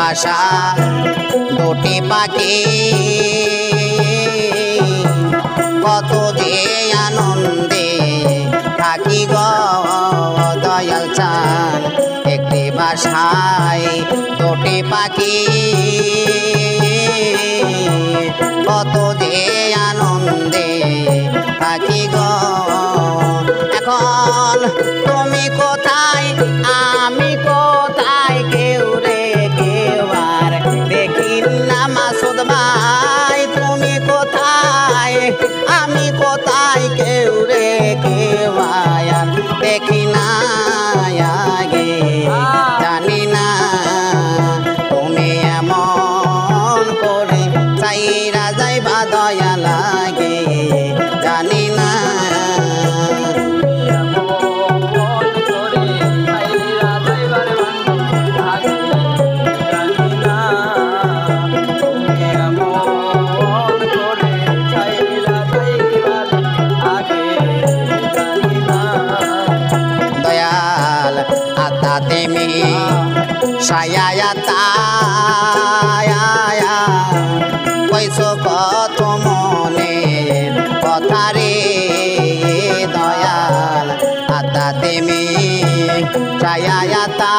বাসা দুটি পাখি কত যে আনন্দে থাকি গো দয়াল চান একটি বাসায় দুটি পাখি কত যে আনন্দে থাকি গো এখন তুমি কোথায় আমি কোথায় কেউ রে কেউ আর দেখি না মাসুদ ভাই তুমি কোথায় আমি কোথায় কেউ রে কেউ আর দেখি না আগে জানি না তুমি এমন করে চাইরা যাইবা দয়া লাগে জানি না তেমি সায়াতা কইছো কত মনে কথা রে দয়াল আতা তেমি সায়াতা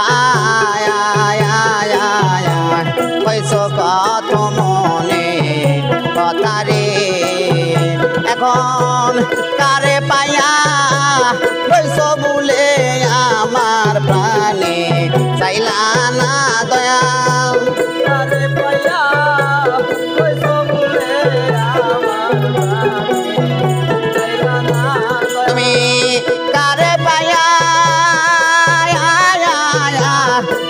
কইছো কত মনে কথা রে এখন কারে পায়া কইছো বলে আমার প্রাণে চাইলা না দয়াল কারে পায়া কইছো বলে আমার প্রাণে চাইলা না তুমি কারে পায়া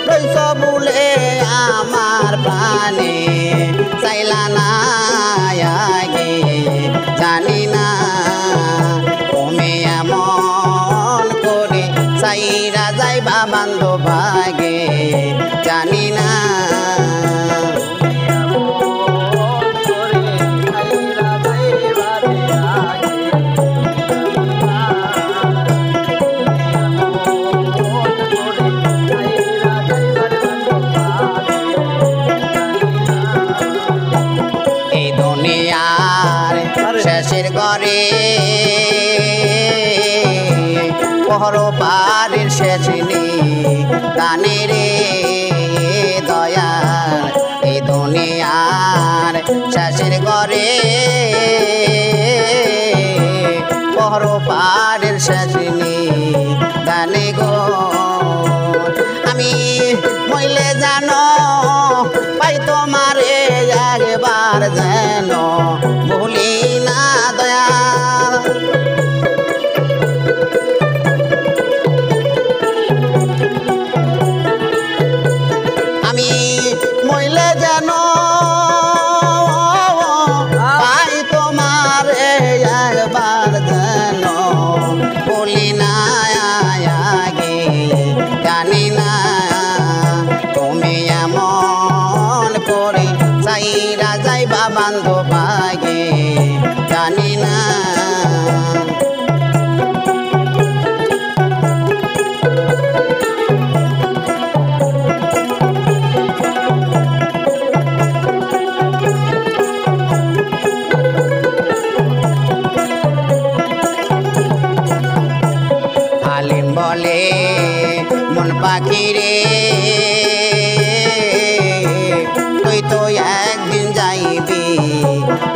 কইছো বলে আমার প্রাণে চাইলা না আগে জানি না তুমি এমন করে চাইরা যাইবা বান্ধব ভাগে জানি না এই দুনিয়ার শেষের ঘরে পহর পারের শেষ নেই কানে রে দয়াল এই দুনিয়ার শেষের ঘরে পহর পারের শেষ নেই কানে গো আমি মইলে জানো পাই তোমারে একবার যেন ভুলি না দয়াল আমি মইলে যেন পাই তোমার একবার যেন বলি না আগে জানি না তুমি এমন করে চাইরা যাইবা বান্ধব ভাগে জানি না আলিম বলে মন পাখি রে তুই তো একদিন যাইবি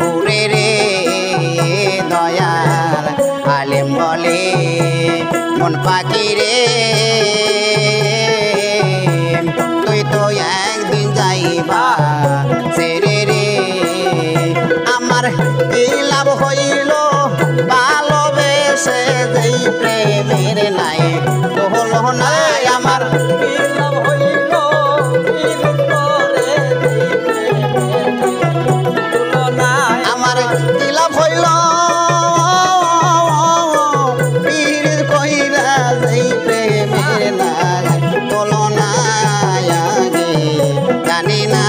উড়ে রে দয়াল আলিম বলে মন পাখি রে তুই তো একদিন যাইবা সেরে রে আমার কি লাভ হইল ভালোবেসে যেই প্রেমের নাই হলো নাই আমার কি লাভ হইল আমার কি লাভ হইল পীর কইরা যেই প্রেমের নাই হলো নাই আগে জানি না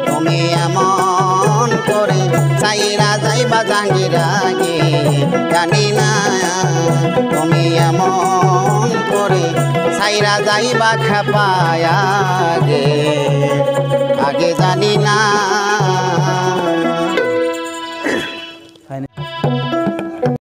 তুমি এমন করে চাইরা যাইবা জাঙ্গির আগে জানি না তুমি এমন করে চাই কইরা যাইবা খেপায় আগে আগে জানি না